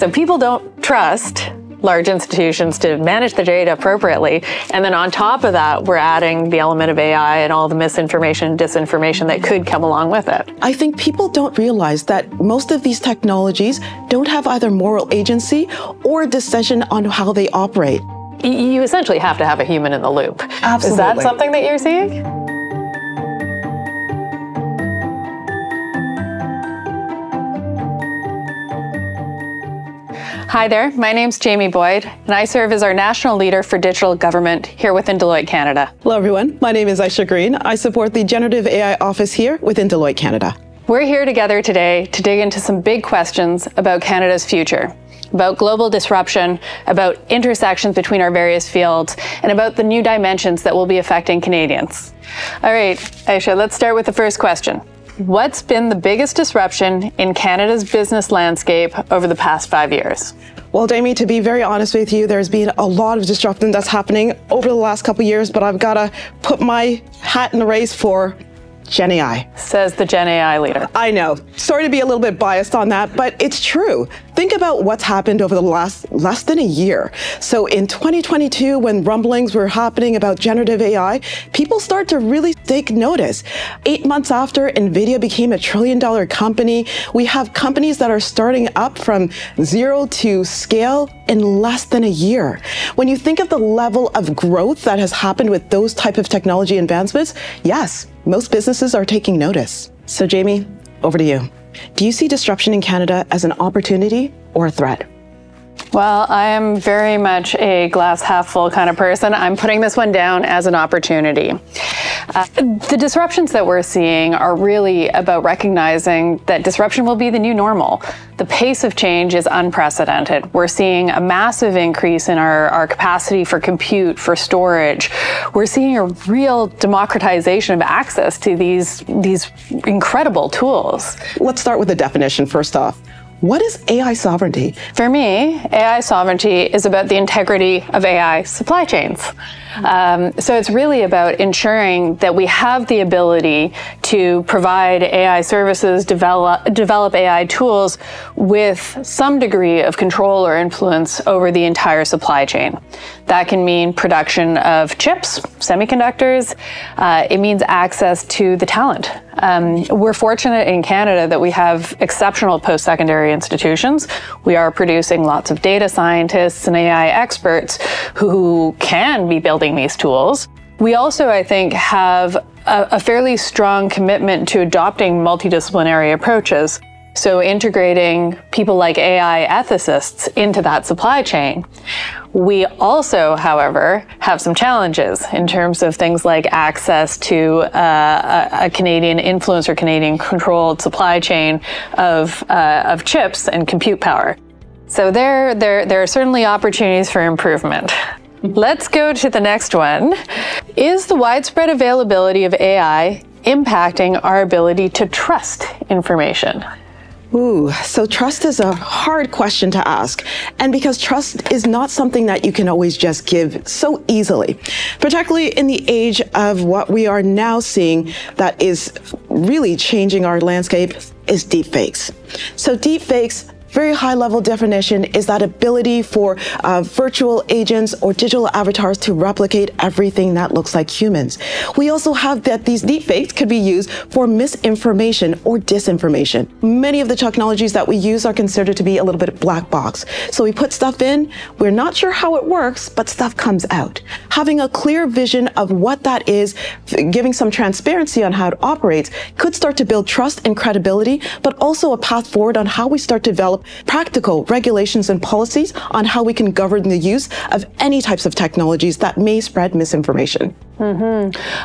So people don't trust large institutions to manage their data appropriately. And then on top of that, we're adding the element of AI and all the misinformation and disinformation that could come along with it. I think people don't realize that most of these technologies don't have either moral agency or decision on how they operate. You essentially have to have a human in the loop. Absolutely. Is that something that you're seeing? Hi there, my name's Jamie Boyd, and I serve as our National Leader for Digital Government here within Deloitte Canada. Hello everyone, my name is Aisha Green. I support the Generative AI Office here within Deloitte Canada. We're here together today to dig into some big questions about Canada's future, about global disruption, about intersections between our various fields, and about the new dimensions that will be affecting Canadians. All right, Aisha, let's start with the first question. What's been the biggest disruption in Canada's business landscape over the past 5 years? Well, Jamie, to be very honest with you, there's been a lot of disruption that's happening over the last couple of years, but I've got to put my hat in the race for Gen AI. Says the Gen AI leader. I know. Sorry to be a little bit biased on that, but it's true. Think about what's happened over the last less than a year. So in 2022, when rumblings were happening about generative AI, people start to really take notice. 8 months after NVIDIA became a $1 trillion company, we have companies that are starting up from zero to scale in less than a year. When you think of the level of growth that has happened with those type of technology advancements, yes, most businesses are taking notice. So Jamie, over to you. Do you see disruption in Canada as an opportunity or a threat? Well, I am very much a glass half full kind of person. I'm putting this one down as an opportunity. The disruptions that we're seeing are really about recognizing that disruption will be the new normal. The pace of change is unprecedented. We're seeing a massive increase in our capacity for compute, for storage. We're seeing a real democratization of access to these incredible tools. Let's start with the definition first off. What is AI sovereignty? For me, AI sovereignty is about the integrity of AI supply chains. So it's really about ensuring that we have the ability to provide AI services, develop AI tools with some degree of control or influence over the entire supply chain. That can mean production of chips, semiconductors. It means access to the talent. We're fortunate in Canada that we have exceptional post-secondary institutions. We are producing lots of data scientists and AI experts who can be building these tools. We also, I think, have a fairly strong commitment to adopting multidisciplinary approaches. So integrating people like AI ethicists into that supply chain. We also, however, have some challenges in terms of things like access to a Canadian influence or Canadian controlled supply chain of chips and compute power. So there are certainly opportunities for improvement. Let's go to the next one. Is the widespread availability of AI impacting our ability to trust information? Ooh, so trust is a hard question to ask. And because trust is not something that you can always just give so easily, particularly in the age of what we are now seeing that is really changing our landscape is deepfakes. So deepfakes, very high level definition, is that ability for virtual agents or digital avatars to replicate everything that looks like humans. We also have that these deepfakes could be used for misinformation or disinformation. Many of the technologies that we use are considered to be a little bit black box. So we put stuff in, we're not sure how it works, but stuff comes out. Having a clear vision of what that is, giving some transparency on how it operates, could start to build trust and credibility, but also a path forward on how we start to develop practical regulations and policies on how we can govern the use of any types of technologies that may spread misinformation.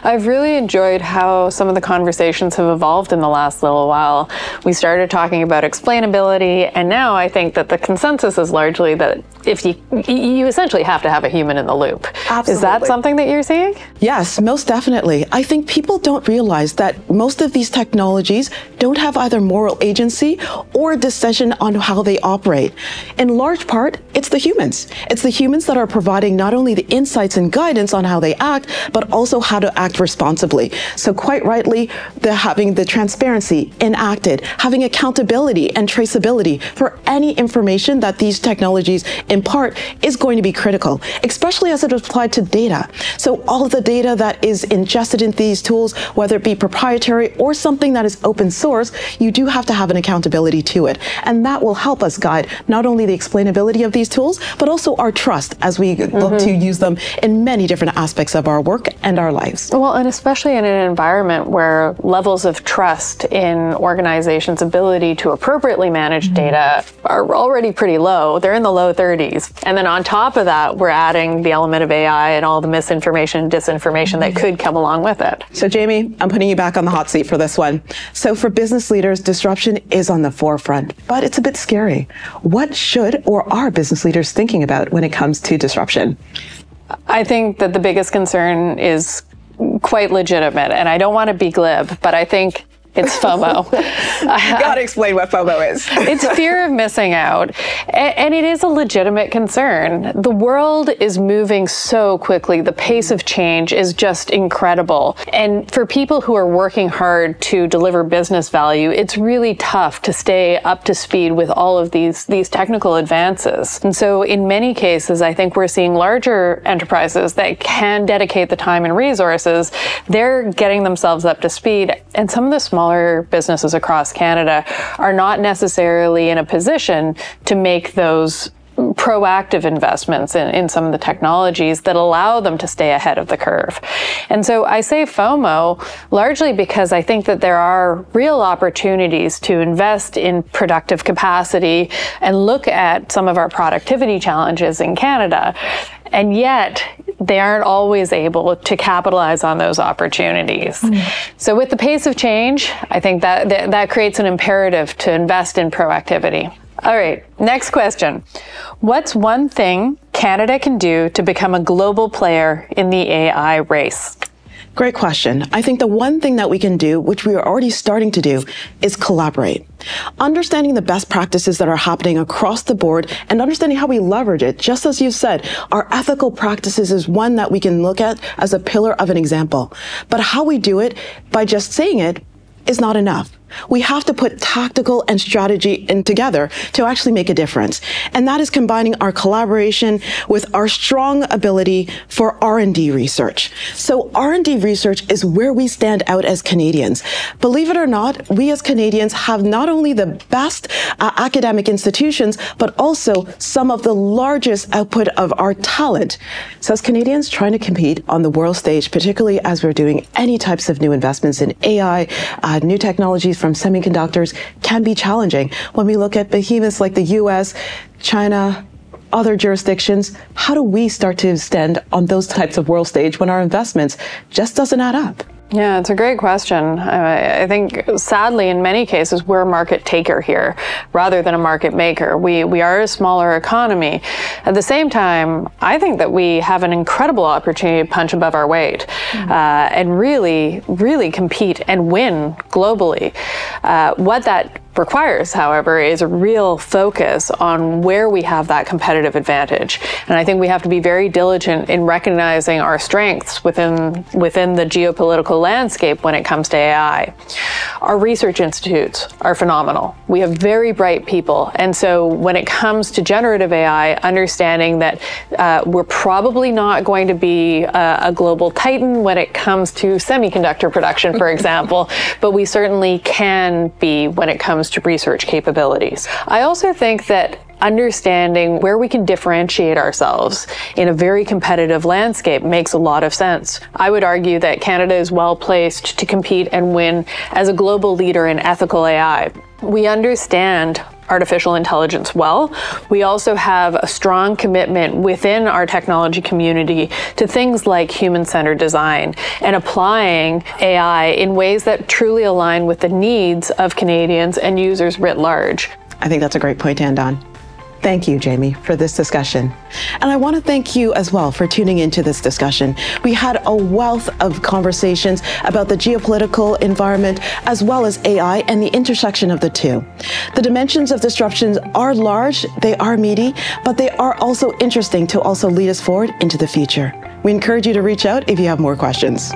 I've really enjoyed how some of the conversations have evolved in the last little while. We started talking about explainability, and now I think that the consensus is largely that if you essentially have to have a human in the loop. Absolutely. Is that something that you're seeing? Yes, most definitely. I think people don't realize that most of these technologies don't have either moral agency or decision on how they operate. In large part, it's the humans. It's the humans that are providing not only the insights and guidance on how they act, but but also how to act responsibly. So quite rightly, having the transparency enacted, having accountability and traceability for any information that these technologies impart is going to be critical, especially as it applied to data. So all of the data that is ingested in these tools, whether it be proprietary or something that is open source, you do have to have an accountability to it. And that will help us guide not only the explainability of these tools, but also our trust as we look to use them in many different aspects of our work and our lives. Well, and especially in an environment where levels of trust in organizations' ability to appropriately manage data are already pretty low. They're in the low 30s. And then on top of that, we're adding the element of AI and all the misinformation and disinformation that could come along with it. So Jamie, I'm putting you back on the hot seat for this one. So for business leaders, disruption is on the forefront, but it's a bit scary. What should or are business leaders thinking about when it comes to disruption? I think that the biggest concern is quite legitimate, and I don't want to be glib, but I think it's FOMO. You gotta explain what FOMO is. It's fear of missing out. And it is a legitimate concern. The world is moving so quickly. The pace of change is just incredible. And for people who are working hard to deliver business value, it's really tough to stay up to speed with all of these technical advances. And so in many cases, I think we're seeing larger enterprises that can dedicate the time and resources. They're getting themselves up to speed. And some of the smaller businesses across Canada are not necessarily in a position to make those proactive investments in some of the technologies that allow them to stay ahead of the curve. And so I say FOMO largely because I think that there are real opportunities to invest in productive capacity and look at some of our productivity challenges in Canada. And yet, they aren't always able to capitalize on those opportunities. So with the pace of change, I think that creates an imperative to invest in proactivity. All right, next question. What's one thing Canada can do to become a global player in the AI race? Great question. I think the one thing that we can do, which we are already starting to do, is collaborate. Understanding the best practices that are happening across the board and understanding how we leverage it. Just as you said, our ethical practices is one that we can look at as a pillar of an example. But how we do it, by just saying it, is not enough. We have to put tactical and strategy in together to actually make a difference. And that is combining our collaboration with our strong ability for R&D research. So R&D research is where we stand out as Canadians. Believe it or not, we as Canadians have not only the best academic institutions, but also some of the largest output of our talent. So as Canadians trying to compete on the world stage, particularly as we're doing any types of new investments in AI, new technologies from semiconductors, can be challenging. When we look at behemoths like the US, China, other jurisdictions, how do we start to stand on those types of world stage when our investments just doesn't add up? Yeah, it's a great question. I think, sadly, in many cases, we're a market taker here rather than a market maker. We are a smaller economy. At the same time, I think that we have an incredible opportunity to punch above our weight and really, really compete and win globally. What that requires, however, is a real focus on where we have that competitive advantage. And I think we have to be very diligent in recognizing our strengths within the geopolitical landscape when it comes to AI. Our research institutes are phenomenal. We have very bright people. And so when it comes to generative AI, understanding that we're probably not going to be a global titan when it comes to semiconductor production, for example, but we certainly can be when it comes to research capabilities. I also think that understanding where we can differentiate ourselves in a very competitive landscape makes a lot of sense. I would argue that Canada is well placed to compete and win as a global leader in ethical AI. We understand artificial intelligence well. We also have a strong commitment within our technology community to things like human-centered design and applying AI in ways that truly align with the needs of Canadians and users writ large. I think that's a great point to end on. Thank you, Jamie, for this discussion. And I want to thank you as well for tuning into this discussion. We had a wealth of conversations about the geopolitical environment as well as AI and the intersection of the two. The dimensions of disruptions are large, they are meaty, but they are also interesting to also lead us forward into the future. We encourage you to reach out if you have more questions.